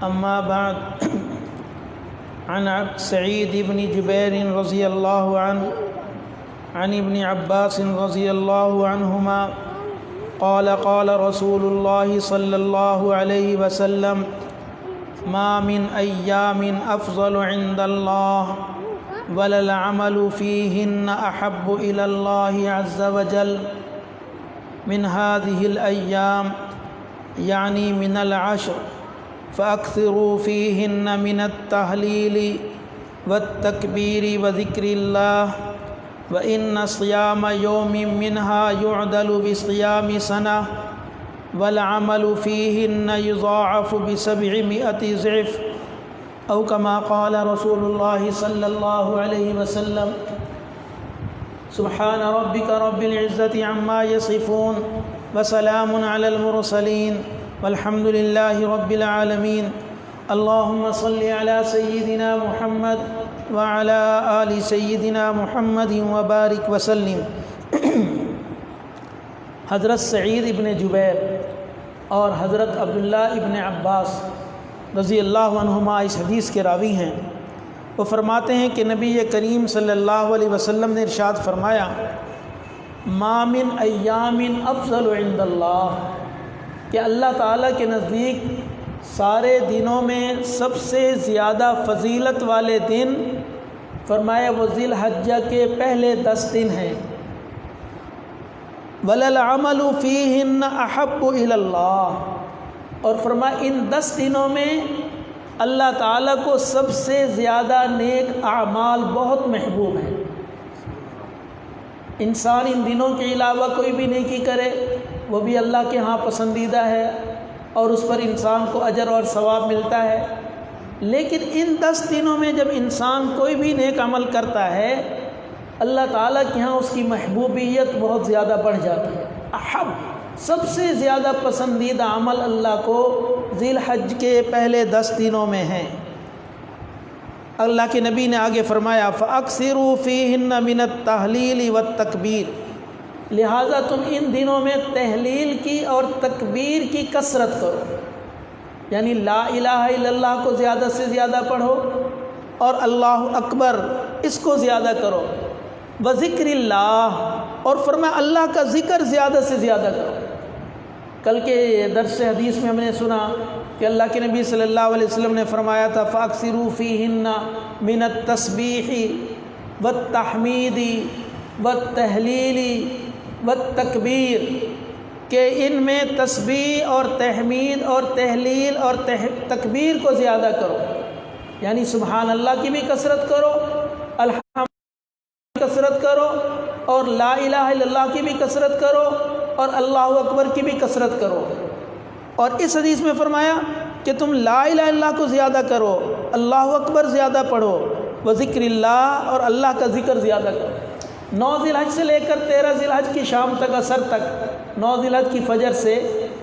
أما بعد عن سعيد بن جبير رضي الله عنه عن ابن عباس رضي الله عنهما قال قال رسول الله صلى الله عليه وسلم ما من أيام أفضل عند الله ولا العمل فيهن أحب إلى الله عز وجل من هذه الأيام يعني من العشر فأكثروا فيهن من التهليل والتكبير وذكر الله وإن صيام يوم منها يعدل بصيام سنة والعمل فيهن يضاعف ب700 ضعف أو كما قال رسول الله صلى الله عليه وسلم سبحان ربك رب العزة عما يصفون وسلام على المرسلين والحمد لله رب العالمين اللهم صل على سيدنا محمد وعلى آل سيدنا محمد وبارك وسلم۔ حضرت سعید ابن جبیر اور حضرت عبداللہ ابن عباس رضی اللہ عنہما اس حدیث کے راوی ہیں۔ وہ فرماتے ہیں کہ نبی کریم صلی اللہ علیہ وسلم نے ارشاد فرمایا ما من ایام افضل عند اللہ، کہ اللہ تعالیٰ کے نزدیک سارے دنوں میں سب سے زیادہ فضیلت والے دن فرمایا وہ ذی الحجہ کے پہلے 10 دن ہیں۔ وَلَلْعَمَلُ فِيهِنَّ أَحَبُّ إِلَى اللَّهِ، اور فرمایا ان 10 دنوں میں اللہ تعالیٰ کو سب سے زیادہ نیک اعمال بہت محبوب ہیں۔ انسان ان دنوں کے علاوہ کوئی بھی نیکی کرے وہ بھی اللہ کے ہاں پسندیدہ ہے اور اس پر انسان کو اجر اور ثواب ملتا ہے، لیکن ان 10 دنوں میں جب انسان کوئی بھی نیک عمل کرتا ہے اللہ تعالیٰ کے ہاں اس کی محبوبیت بہت زیادہ بڑھ جاتی ہے۔ احب، سب سے زیادہ پسندیدہ عمل اللہ کو ذی الحج کے پہلے 10 دنوں میں ہیں۔ اللہ کے نبی نے آگے فرمایا فَأَكْثِرُوا فِيهِنَّ مِنَ التَّهْلِيلِ وَالتَّكْبِيرِ، لہٰذا تم ان دنوں میں تحلیل کی اور تکبیر کی کثرت کرو، یعنی لا الہ الا اللہ کو زیادہ سے زیادہ پڑھو اور اللہ اکبر اس کو زیادہ کرو، وذکر اللہ، اور فرمایا اللہ کا ذکر زیادہ سے زیادہ کرو۔ کل کے درس حدیث میں ہم نے سنا کہ اللہ کے نبی صلی اللہ علیہ وسلم نے فرمایا تھا فَأَكْثِرُوا فِيهِنَّ مِنَ التَّسْبِيحِ وَالتَّحْمِيدِ وَالتَّهْلِيلِ وَالتَّكْبِيرِ، کہ ان میں تسبیح اور تحمید اور تہلیل اور تکبیر کو زیادہ کرو، یعنی سبحان اللہ کی بھی کثرت کرو، الحمد کی کثرت کرو، اور لا الہ الا اللہ کی بھی کثرت کرو، اور اللہ اکبر کی بھی کثرت کرو۔ اور اس حدیث میں فرمایا کہ تم لا الہ الا اللہ کو زیادہ کرو، اللہ اکبر زیادہ پڑھو، وذکر اللہ، اور اللہ کا ذکر زیادہ کرو۔ 9 ذی الحج سے لے کر 13 ذی الحج کی شام تک، عصر تک، 9 ذی الحج کی فجر سے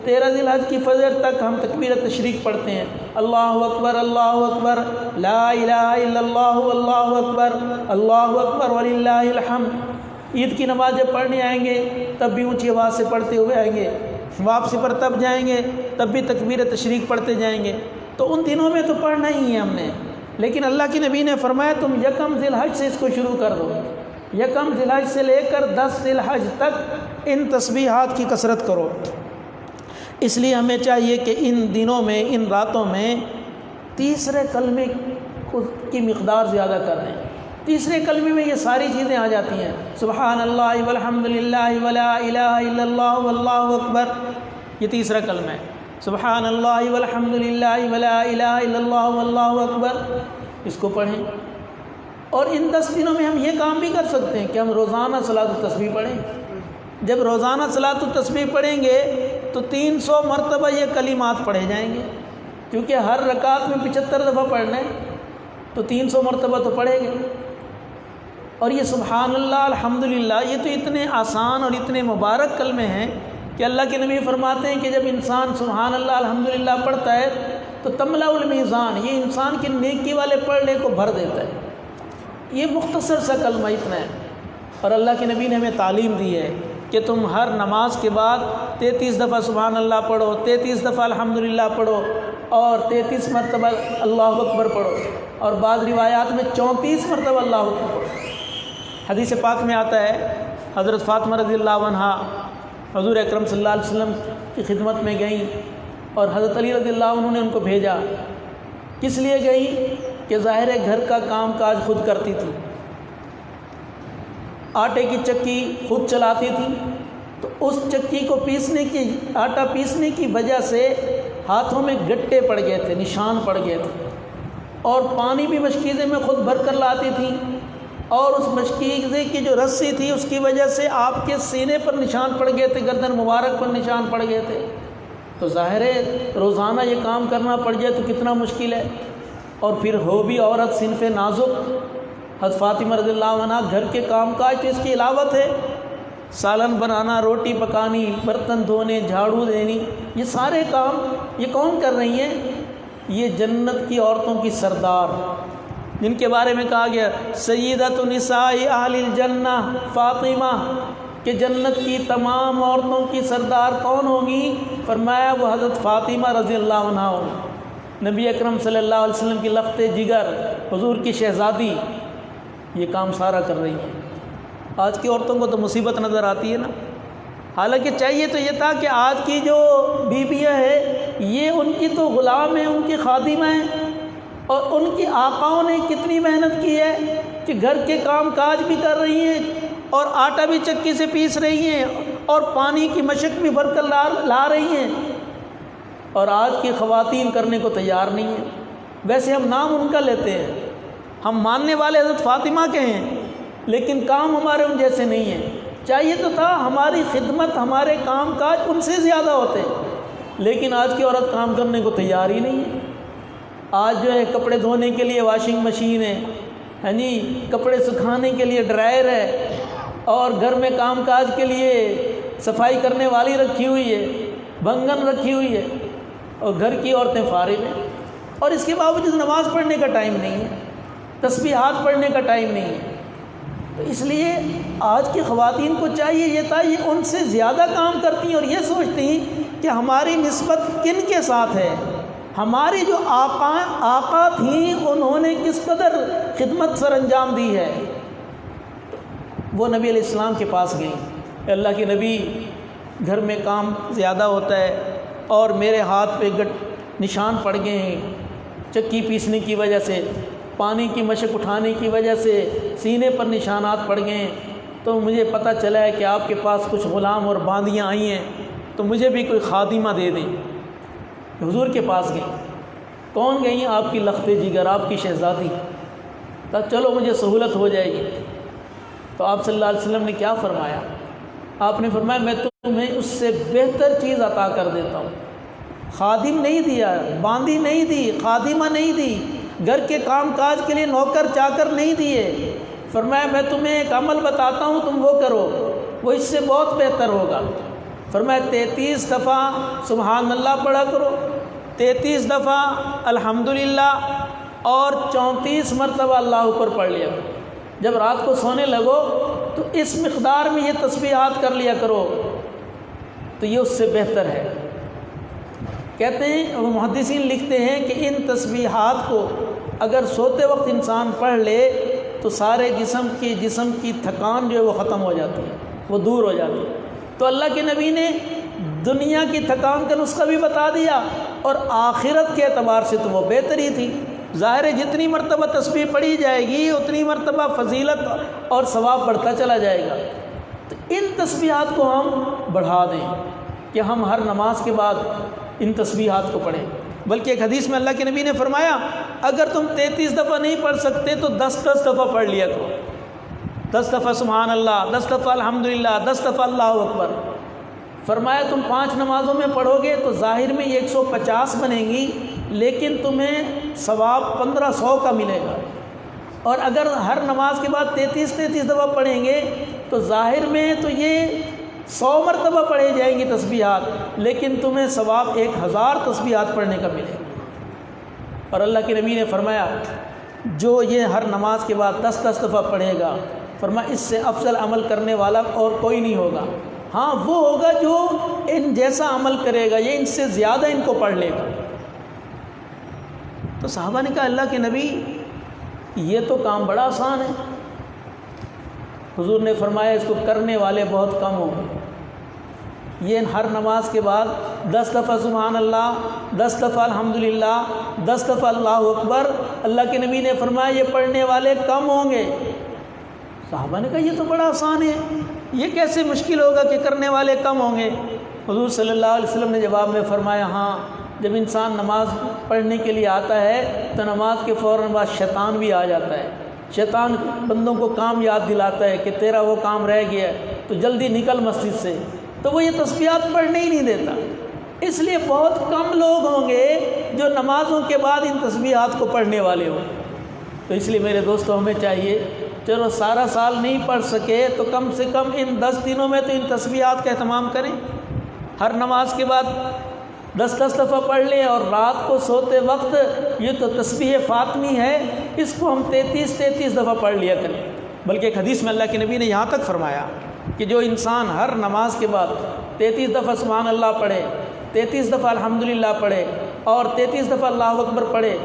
13 ذی الحج کی فجر تک ہم تکبیر تشریق پڑھتے ہیں، اللہ اکبر لا الہ الا اللہ اللہ اکبر وللہ الحمد۔ عید کی نماز جب پڑھنے آئیں گے تب بھی اونچی آواز سے پڑھتے ہوئے آئیں گے، واپسی پر تب جائیں گے تب بھی تکبیر تشریق پڑھتے جائیں گے۔ تو ان دنوں میں تو پڑھنا ہی ہے ہم نے، لیکن اللہ کے نبی نے فرمایا تم یکم ذی الحج سے اس کو شروع کر دو، یکم ذی الحج سے لے کر 10 ذی الحج تک ان تسبیحات کی کثرت کرو۔ اس لیے ہمیں چاہیے کہ ان دنوں میں، ان راتوں میں تیسرے کلمے کی مقدار زیادہ کر دیں۔ تیسرے کلمے میں یہ ساری چیزیں آ جاتی ہیں، سبحان اللہ والحمد للہ ولا الہ الا اللہ واللہ اکبر، یہ تیسرا کلمہ ہے، سبحان اللہ والحمد للہ ولا الہ الا اللہ واللہ اکبر، اس کو پڑھیں۔ اور ان 10 دنوں میں ہم یہ کام بھی کر سکتے ہیں کہ ہم روزانہ صلاۃ التسبیح پڑھیں۔ جب روزانہ صلاۃ التسبیح پڑھیں گے تو 300 مرتبہ یہ کلمات پڑھے جائیں گے، کیونکہ ہر رکعت میں 75 دفعہ پڑھنا ہے تو 300 مرتبہ تو پڑھے گے۔ اور یہ سبحان اللہ الحمدللہ یہ تو اتنے آسان اور اتنے مبارک کلمے ہیں کہ اللہ کے نبی فرماتے ہیں کہ جب انسان سبحان اللہ الحمدللہ پڑھتا ہے تو تملا المیزان، یہ انسان کے نیکی والے پڑھنے کو بھر دیتا ہے۔ یہ مختصر سا کلمہ اتنا ہے، اور اللہ کے نبی نے ہمیں تعلیم دی ہے کہ تم ہر نماز کے بعد 33 دفعہ سبحان اللہ پڑھو، 33 دفعہ الحمدللہ پڑھو، اور 33 مرتبہ اللہ اکبر پڑھو، اور بعض روایات میں 34 مرتبہ اللہ اکبر پڑھو۔ حدیث پاک میں آتا ہے حضرت فاطمہ رضی اللہ عنہا حضور اکرم صلی اللہ علیہ وسلم کی خدمت میں گئیں، اور حضرت علی رضی اللہ عنہ نے ان کو بھیجا۔ کس لیے گئیں؟ کہ ظاہر ہے گھر کا کام کاج خود کرتی تھی، آٹے کی چکی خود چلاتی تھی، تو اس چکی کو آٹا پیسنے کی وجہ سے ہاتھوں میں گٹے پڑ گئے تھے، نشان پڑ گئے تھے، اور پانی بھی مشکیزے میں خود بھر کر لاتی تھی، اور اس مشکیزے کی جو رسی تھی اس کی وجہ سے آپ کے سینے پر نشان پڑ گئے تھے، گردن مبارک پر نشان پڑ گئے تھے۔ تو ظاہر ہے روزانہ یہ کام کرنا پڑ جائے تو کتنا مشکل ہے، اور پھر ہو بھی عورت صنف نازک۔ حضرت فاطمہ رضی اللہ عنہ گھر کے کام کاج تو اس کی علاوہ تھے، سالن بنانا، روٹی پکانی، برتن دھونے، جھاڑو دینی، یہ سارے کام یہ کون کر رہی ہیں؟ یہ جنت کی عورتوں کی سردار، جن کے بارے میں کہا گیا سیدۃ نساء اہل الجنہ فاطمہ، کہ جنت کی تمام عورتوں کی سردار کون ہوں گی؟ فرمایا وہ حضرت فاطمہ رضی اللہ عنہ ہوگی۔ نبی اکرم صلی اللہ علیہ وسلم کی لخت جگر، حضور کی شہزادی، یہ کام سارا کر رہی ہیں۔ آج کی عورتوں کو تو مصیبت نظر آتی ہے نا، حالانکہ چاہیے تو یہ تھا کہ آج کی جو بیویاں ہیں یہ ان کی تو غلام ہیں، ان کی خادمہ ہیں، اور ان کی آقاؤں نے کتنی محنت کی ہے کہ گھر کے کام کاج بھی کر رہی ہیں، اور آٹا بھی چکی سے پیس رہی ہیں، اور پانی کی مشق بھی بھر کر لا رہی ہیں، اور آج کی خواتین کرنے کو تیار نہیں ہیں۔ ویسے ہم نام ان کا لیتے ہیں، ہم ماننے والے حضرت فاطمہ کے ہیں، لیکن کام ہمارے ان جیسے نہیں ہیں۔ چاہیے تو تھا ہماری خدمت، ہمارے کام کاج ان سے زیادہ ہوتے، لیکن آج کی عورت کام کرنے کو تیار ہی نہیں ہے۔ آج جو ہے کپڑے دھونے کے لیے واشنگ مشین ہے، ہاں جی، کپڑے سکھانے کے لیے ڈرائر ہے، اور گھر میں کام کاج کے لیے صفائی کرنے والی رکھی ہوئی ہے، بھنگن رکھی ہوئی ہے، اور گھر کی عورتیں فارغ ہیں، اور اس کے باوجود نماز پڑھنے کا ٹائم نہیں ہے، تسبیحات پڑھنے کا ٹائم نہیں ہے۔ تو اس لیے آج کی خواتین کو چاہیے یہ تھا، یہ ان سے زیادہ کام کرتی ہیں، اور یہ سوچتی ہیں کہ ہماری نسبت کن کے ساتھ ہے، ہماری جو آقا تھیں انہوں نے کس قدر خدمت سر انجام دی ہے۔ وہ نبی علیہ السلام کے پاس گئیں، اللہ کے نبی گھر میں کام زیادہ ہوتا ہے، اور میرے ہاتھ پہ نشان پڑ گئے ہیں چکی پیسنے کی وجہ سے، پانی کی مشق اٹھانے کی وجہ سے سینے پر نشانات پڑ گئے ہیں، تو مجھے پتہ چلا ہے کہ آپ کے پاس کچھ غلام اور باندیاں آئی ہیں، تو مجھے بھی کوئی خادمہ دے دیں۔ حضور کے پاس گئیں، کون گئیں؟ آپ کی لخت جگر، آپ کی شہزادی، تو چلو مجھے سہولت ہو جائے گی۔ تو آپ صلی اللہ علیہ وسلم نے کیا فرمایا؟ آپ نے فرمایا میں تمہیں اس سے بہتر چیز عطا کر دیتا ہوں۔ خادم نہیں دیا، باندی نہیں دی، خادمہ نہیں دی، گھر کے کام کاج کے لیے نوکر چاکر نہیں دیے۔ فرمایا میں تمہیں ایک عمل بتاتا ہوں، تم وہ کرو، وہ اس سے بہت بہتر ہوگا۔ فرمایا 33 دفعہ سبحان اللہ پڑھا کرو، 33 دفعہ الحمدللہ، اور 34 مرتبہ اللہ اوپر پڑھ لیا کرو۔ جب رات کو سونے لگو تو اس مقدار میں یہ تسبیحات کر لیا کرو، تو یہ اس سے بہتر ہے۔ کہتے ہیں محدثین لکھتے ہیں کہ ان تسبیحات کو اگر سوتے وقت انسان پڑھ لے تو سارے جسم کی تھکان جو ہے وہ ختم ہو جاتی ہے، وہ دور ہو جاتی ہے۔ تو اللہ کے نبی نے دنیا کی تھکان کا نسخہ بھی بتا دیا، اور آخرت کے اعتبار سے تو وہ بہتر ہی تھی۔ ظاہر ہے جتنی مرتبہ تسبیح پڑھی جائے گی اتنی مرتبہ فضیلت اور ثواب بڑھتا چلا جائے گا۔ تو ان تسبیحات کو ہم بڑھا دیں کہ ہم ہر نماز کے بعد ان تسبیحات کو پڑھیں۔ بلکہ ایک حدیث میں اللہ کے نبی نے فرمایا اگر تم 33 دفعہ نہیں پڑھ سکتے تو 10 دفعہ پڑھ لیا کرو، 10 دفعہ سبحان اللہ، 10 دفعہ الحمدللہ، 10 دفعہ اللہ اکبر۔ فرمایا تم 5 نمازوں میں پڑھو گے تو ظاہر میں 150 بنیں گی، لیکن تمہیں ثواب 1500 کا ملے گا، اور اگر ہر نماز کے بعد 33 دفعہ پڑھیں گے تو ظاہر میں تو یہ 100 مرتبہ پڑھے جائیں گی تسبیحات، لیکن تمہیں ثواب 1000 تسبیحات پڑھنے کا ملے گا۔ اور اللہ کے نبی نے فرمایا جو یہ ہر نماز کے بعد 10 دفعہ پڑھے گا، فرمایا اس سے افضل عمل کرنے والا اور کوئی نہیں ہوگا، ہاں وہ ہوگا جو ان جیسا عمل کرے گا، یہ ان سے زیادہ ان کو پڑھ لے گا۔ تو صحابہ نے کہا اللہ کے نبی یہ تو کام بڑا آسان ہے۔ حضور نے فرمایا اس کو کرنے والے بہت کم ہوں گے۔ یہ ہر نماز کے بعد 10 دفعہ سبحان اللہ، 10 دفعہ الحمدللہ، 10 دفعہ اللہ اکبر، اللہ کے نبی نے فرمایا یہ پڑھنے والے کم ہوں گے۔ صحابہ نے کہا یہ تو بڑا آسان ہے، یہ کیسے مشکل ہوگا کہ کرنے والے کم ہوں گے؟ حضور صلی اللہ علیہ وسلم نے جواب میں فرمایا ہاں، جب انسان نماز پڑھنے کے لیے آتا ہے تو نماز کے فوراً بعد شیطان بھی آ جاتا ہے۔ شیطان بندوں کو کام یاد دلاتا ہے کہ تیرا وہ کام رہ گیا ہے تو جلدی نکل مسجد سے، تو وہ یہ تسبیحات پڑھنے ہی نہیں دیتا۔ اس لیے بہت کم لوگ ہوں گے جو نمازوں کے بعد ان تسبیحات کو پڑھنے والے ہوں۔ تو اس لیے میرے دوستوں ہمیں چاہیے، چلو سارا سال نہیں پڑھ سکے تو کم سے کم ان 10 دنوں میں تو ان تسبیحات کا اہتمام کریں۔ ہر نماز کے بعد 10 دفعہ پڑھ لیں، اور رات کو سوتے وقت یہ تو تسبیح فاطمی ہے، اس کو ہم 33 دفعہ پڑھ لیا کریں۔ بلکہ ایک حدیث میں اللہ کے نبی نے یہاں تک فرمایا کہ جو انسان ہر نماز کے بعد 33 دفعہ سبحان اللہ پڑھے، 33 دفعہ الحمدللہ پڑھے، اور 33 دفعہ اللہ اکبر پڑھے،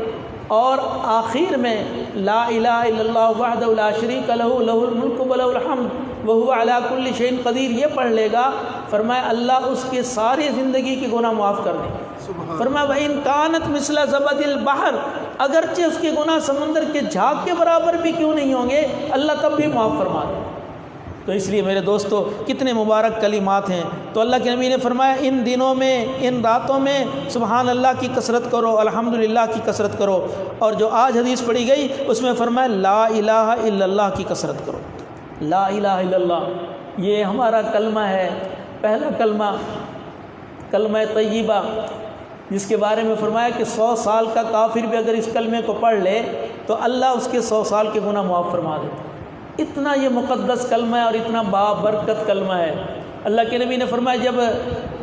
اور آخر میں لا الہ الا اللہ وحدہ لا شریک لہ لہ الملک ولہ الحمد وہو علی کل شیء قدیر، یہ پڑھ لے گا، فرمایا اللہ اس کے ساری زندگی کے گناہ معاف کر دے گا۔ فرمایا وَإِن كَانَتْ مِثْلَ زَبَدِ الْبَحْرِ، اگرچہ اس کے گناہ سمندر کے جھاگ کے برابر بھی کیوں نہیں ہوں گے، اللہ تب بھی معاف فرما دے۔ تو اس لیے میرے دوستو کتنے مبارک کلمات ہیں۔ تو اللہ کے نبی نے فرمایا ان دنوں میں، ان راتوں میں سبحان اللہ کی کثرت کرو، الحمدللہ کی کثرت کرو، اور جو آج حدیث پڑھی گئی اس میں فرمایا لا الہ الا اللہ کی کثرت کرو۔ لا الہ الا اللہ یہ ہمارا کلمہ ہے، پہلا کلمہ، کلمہ طیبہ، جس کے بارے میں فرمایا کہ 100 سال کا کافر بھی اگر اس کلمے کو پڑھ لے تو اللہ اس کے 100 سال کے گناہ معاف فرما دیتا ہے۔ اتنا یہ مقدس کلمہ ہے اور اتنا بابرکت کلمہ ہے۔ اللہ کے نبی نے فرمایا جب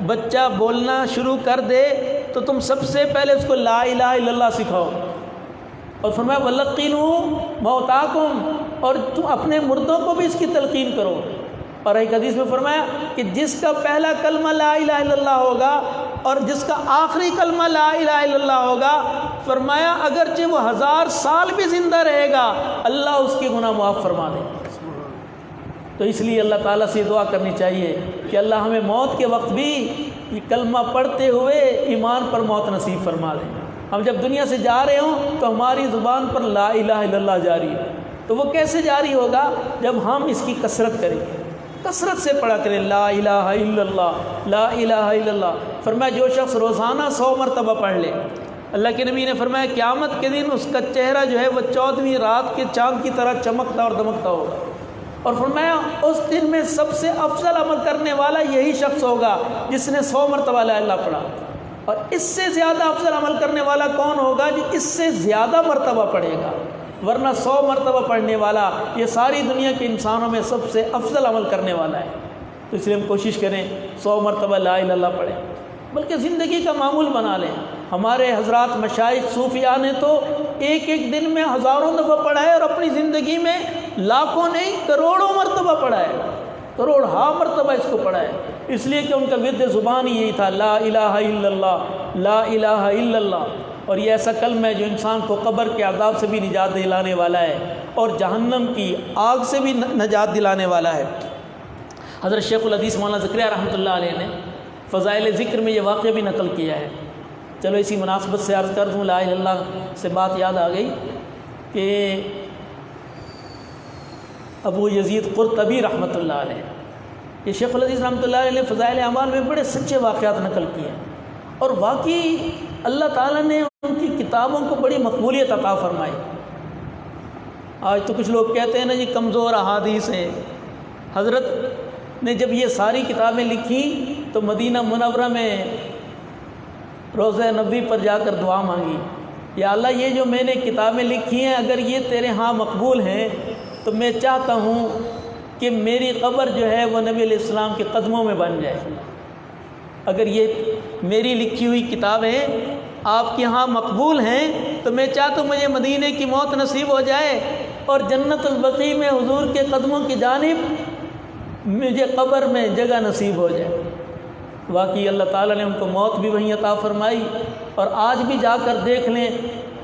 بچہ بولنا شروع کر دے تو تم سب سے پہلے اس کو لا الہ الا اللہ سکھاؤ، اور فرمایا وَلَقِّنُوا مَوْتَاكُمْ، اور تم اپنے مردوں کو بھی اس کی تلقین کرو۔ اور ایک حدیث میں فرمایا کہ جس کا پہلا کلمہ لا الہ الا اللہ ہوگا اور جس کا آخری کلمہ لا الہ الا اللہ ہوگا، فرمایا اگرچہ وہ 1000 سال بھی زندہ رہے گا اللہ اس کے گناہ معاف فرما دے گا۔ تو اس لیے اللہ تعالیٰ سے دعا کرنی چاہیے کہ اللہ ہمیں موت کے وقت بھی یہ کلمہ پڑھتے ہوئے ایمان پر موت نصیب فرما دے۔ ہم جب دنیا سے جا رہے ہوں تو ہماری زبان پر لا الہ الا اللہ جاری ہے، تو وہ کیسے جاری ہوگا؟ جب ہم اس کی کثرت کریں گے، کثرت سے پڑھا کریں لا الہ الا اللہ، لا الہ الا اللہ۔ فرمایا جو شخص روزانہ 100 مرتبہ پڑھ لے، اللہ کے نبی نے فرمایا قیامت کے دن اس کا چہرہ جو ہے وہ 14ویں رات کے چاند کی طرح چمکتا اور دمکتا ہوگا، اور فرمایا اس دن میں سب سے افضل عمل کرنے والا یہی شخص ہوگا جس نے 100 مرتبہ لا الہ پڑھا، اور اس سے زیادہ افضل عمل کرنے والا کون ہوگا جو اس سے زیادہ مرتبہ پڑھے گا، ورنہ 100 مرتبہ پڑھنے والا یہ ساری دنیا کے انسانوں میں سب سے افضل عمل کرنے والا ہے۔ تو اس لیے ہم کوشش کریں 100 مرتبہ لا الہ الا اللہ پڑھیں، بلکہ زندگی کا معمول بنا لیں۔ ہمارے حضرات مشائخ صوفیاء نے تو ایک دن میں ہزاروں دفعہ پڑھا ہے، اور اپنی زندگی میں لاکھوں نہیں کروڑوں مرتبہ پڑھا ہے، کروڑہا مرتبہ اس کو پڑھا ہے، اس لیے کہ ان کا ورد زبان یہی تھا لا الہ الا اللہ، لا الہ الا اللہ۔ اور یہ ایسا کلمہ ہے جو انسان کو قبر کے عذاب سے بھی نجات دلانے والا ہے اور جہنم کی آگ سے بھی نجات دلانے والا ہے۔ حضرت شیخ الحدیث مولانا زکریا رحمۃ اللہ علیہ نے فضائل ذکر میں یہ واقعہ بھی نقل کیا ہے۔ چلو اسی مناسبت سے عرض کر دوں، لا الہ الا اللہ سے بات یاد آ گئی کہ ابو یزید قرطبی رحمۃ اللہ علیہ، یہ شیخ الحدیث رحمۃ اللہ علیہ نے فضائل اعمال میں بڑے سچے واقعات نقل کیے ہیں، اور واقعی اللہ تعالیٰ نے ان کی کتابوں کو بڑی مقبولیت عطا فرمائی۔ آج تو کچھ لوگ کہتے ہیں نا جی کمزور احادیث ہیں۔ حضرت نے جب یہ ساری کتابیں لکھیں تو مدینہ منورہ میں روضہ نبوی پر جا کر دعا مانگی، یا اللہ یہ جو میں نے کتابیں لکھی ہیں اگر یہ تیرے ہاں مقبول ہیں تو میں چاہتا ہوں کہ میری قبر جو ہے وہ نبی علیہ السلام کے قدموں میں بن جائے۔ اگر یہ میری لکھی ہوئی کتابیں آپ کے ہاں مقبول ہیں تو میں چاہتا ہوں مجھے مدینے کی موت نصیب ہو جائے اور جنت البقیع میں حضور کے قدموں کی جانب مجھے قبر میں جگہ نصیب ہو جائے۔ واقعی اللہ تعالیٰ نے ان کو موت بھی وہیں عطا فرمائی، اور آج بھی جا کر دیکھ لیں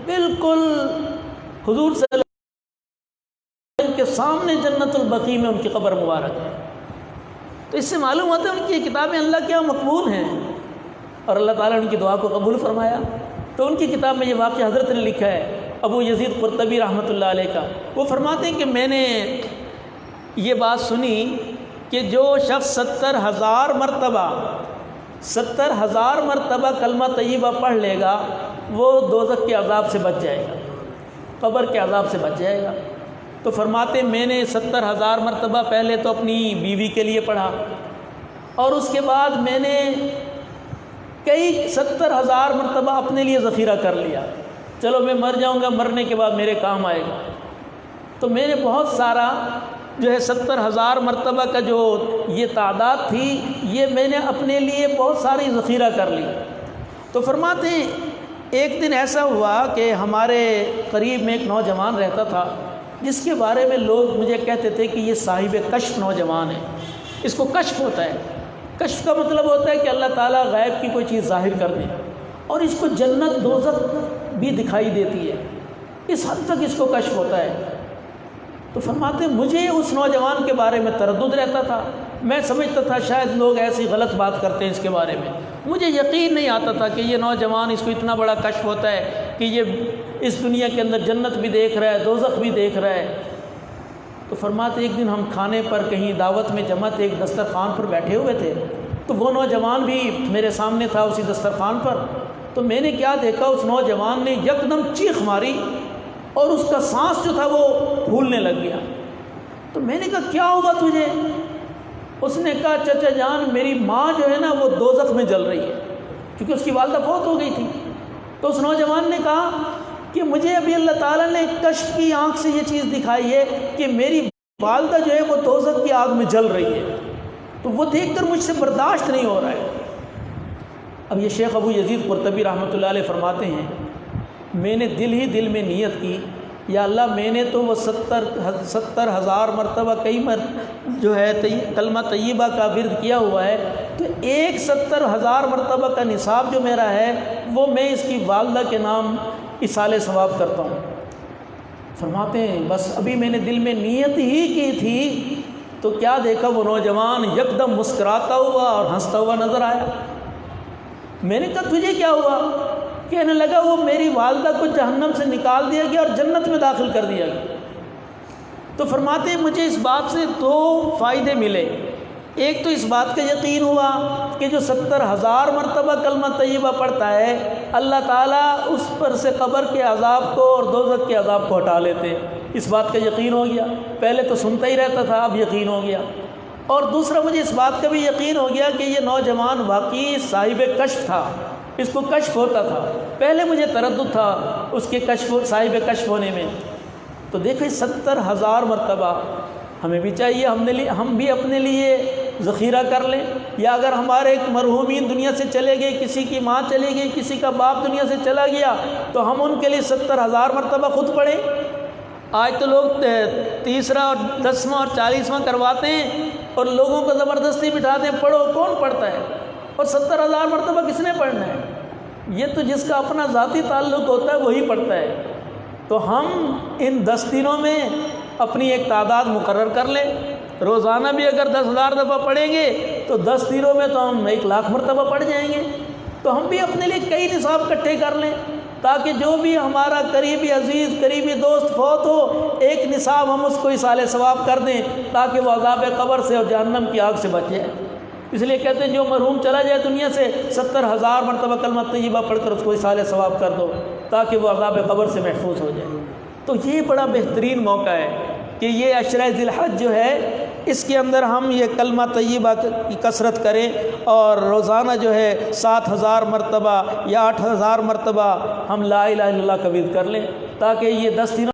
بالکل حضور صلی اللہ علیہ وسلم کے سامنے جنت البقیع میں ان کی قبر مبارک ہے۔ تو اس سے معلوم ہوتا ہے ان کی کتابیں اللہ کے یہاں مقبول ہیں اور اللہ تعالیٰ نے ان کی دعا کو قبول فرمایا۔ تو ان کی کتاب میں یہ واقعہ حضرت نے لکھا ہے، ابو یزید قرطبی رحمۃ اللہ علیہ کا۔ وہ فرماتے ہیں کہ میں نے یہ بات سنی کہ جو شخص 70,000 مرتبہ کلمہ طیبہ پڑھ لے گا وہ دوزخ کے عذاب سے بچ جائے گا، قبر کے عذاب سے بچ جائے گا۔ تو فرماتے میں نے 70,000 مرتبہ پہلے تو اپنی بیوی کے لیے پڑھا، اور اس کے بعد میں نے کئی 70,000 مرتبہ اپنے لیے ذخیرہ کر لیا، چلو میں مر جاؤں گا، مرنے کے بعد میرے کام آئے گا۔ تو میں نے بہت سارا جو ہے 70,000 مرتبہ کا جو یہ تعداد تھی یہ میں نے اپنے لیے بہت ساری ذخیرہ کر لی۔ تو فرماتے ہیں ایک دن ایسا ہوا کہ ہمارے قریب میں ایک نوجوان رہتا تھا جس کے بارے میں لوگ مجھے کہتے تھے کہ یہ صاحب کشف نوجوان ہے، اس کو کشف ہوتا ہے۔ کشف کا مطلب ہوتا ہے کہ اللہ تعالیٰ غیب کی کوئی چیز ظاہر کر دے، اور اس کو جنت دوزخ بھی دکھائی دیتی ہے، اس حد تک اس کو کشف ہوتا ہے۔ تو فرماتے مجھے اس نوجوان کے بارے میں تردد رہتا تھا، میں سمجھتا تھا شاید لوگ ایسی غلط بات کرتے ہیں اس کے بارے میں، مجھے یقین نہیں آتا تھا کہ یہ نوجوان اس کو اتنا بڑا کشف ہوتا ہے کہ یہ اس دنیا کے اندر جنت بھی دیکھ رہا ہے، دوزخ بھی دیکھ رہا ہے۔ تو فرماتے ایک دن ہم کھانے پر کہیں دعوت میں جمع تھے، ایک دسترخوان پر بیٹھے ہوئے تھے، تو وہ نوجوان بھی میرے سامنے تھا اسی دسترخوان پر۔ تو میں نے کیا دیکھا، اس نوجوان نے یکدم چیخ ماری اور اس کا سانس جو تھا وہ پھولنے لگ گیا۔ تو میں نے کہا کیا ہوگا تجھے؟ اس نے کہا چچا جان میری ماں جو ہے نا وہ دوزخ میں جل رہی ہے، کیونکہ اس کی والدہ فوت ہو گئی تھی۔ تو اس نوجوان نے کہا کہ مجھے ابھی اللہ تعالیٰ نے کشف کی آنکھ سے یہ چیز دکھائی ہے کہ میری والدہ جو ہے وہ دوزخ کی آگ میں جل رہی ہے، تو وہ دیکھ کر مجھ سے برداشت نہیں ہو رہا ہے۔ اب یہ شیخ ابو یزید قرطبی رحمۃ اللہ علیہ فرماتے ہیں میں نے دل میں نیت کی یا اللہ میں نے تو وہ 70,000 مرتبہ جو ہے کلمہ طیبہ کا ورد کیا ہوا ہے، تو ایک 70,000 مرتبہ کا نصاب جو میرا ہے وہ میں اس کی والدہ کے نام ایصال ثواب کرتا ہوں۔ فرماتے ہیں بس ابھی میں نے دل میں نیت ہی کی تھی تو کیا دیکھا، وہ نوجوان یکدم مسکراتا ہوا اور ہنستا ہوا نظر آیا۔ میں نے کہا تجھے کیا ہوا؟ کہنے لگا وہ میری والدہ کو جہنم سے نکال دیا گیا اور جنت میں داخل کر دیا گیا۔ تو فرماتے ہیں مجھے اس بات سے 2 فائدے ملے۔ ایک تو اس بات کا یقین ہوا کہ جو 70,000 مرتبہ کلمہ طیبہ پڑھتا ہے اللہ تعالیٰ اس پر سے قبر کے عذاب کو اور دوزخ کے عذاب کو ہٹا لیتے، اس بات کا یقین ہو گیا۔ پہلے تو سنتا ہی رہتا تھا، اب یقین ہو گیا۔ اور دوسرا مجھے اس بات کا بھی یقین ہو گیا کہ یہ نوجوان واقعی صاحب کشف تھا، اس کو کشف ہوتا تھا، پہلے مجھے تردد تھا اس کے صاحب کشف ہونے میں۔ تو دیکھیں 70,000 مرتبہ ہمیں بھی چاہیے ہم بھی اپنے لیے ذخیرہ کر لیں، یا اگر ہمارے مرحومین دنیا سے چلے گئے، کسی کی ماں چلی گئی، کسی کا باپ دنیا سے چلا گیا، تو ہم ان کے لیے 70,000 مرتبہ خود پڑھیں۔ آج تو لوگ 30واں اور 10واں اور 40واں کرواتے ہیں اور لوگوں کو زبردستی بٹھاتے ہیں پڑھو، کون پڑھتا ہے؟ اور 70,000 مرتبہ کس نے پڑھنا ہے؟ یہ تو جس کا اپنا ذاتی تعلق ہوتا ہے وہی پڑھتا ہے۔ تو ہم ان 10 دنوں میں اپنی ایک تعداد مقرر کر لیں، روزانہ بھی اگر 10,000 دفعہ پڑھیں گے تو 10 دنوں میں تو ہم 1,00,000 مرتبہ پڑھ جائیں گے۔ تو ہم بھی اپنے لیے کئی نصاب اکٹھے کر لیں تاکہ جو بھی ہمارا قریبی عزیز قریبی دوست فوت ہو ایک نصاب ہم اس کو ایصال ثواب کر دیں تاکہ وہ عذاب قبر سے اور جہنم کی آگ سے بچ جائے۔ اس لیے کہتے ہیں جو مرحوم چلا جائے دنیا سے 70,000 مرتبہ کلمہ طیبہ پڑھ کر اس کو ایصال ثواب کر دو تاکہ وہ عذاب قبر سے محفوظ ہو جائے۔ تو یہ بڑا بہترین موقع ہے کہ یہ عشرہ ذی الحج جو ہے اس کے اندر ہم یہ کلمہ طیبہ کی کثرت کریں اور روزانہ جو ہے 7,000 مرتبہ یا 8,000 مرتبہ ہم لا الہ الا اللہ کا ورد کر لیں تاکہ یہ 10 دنوں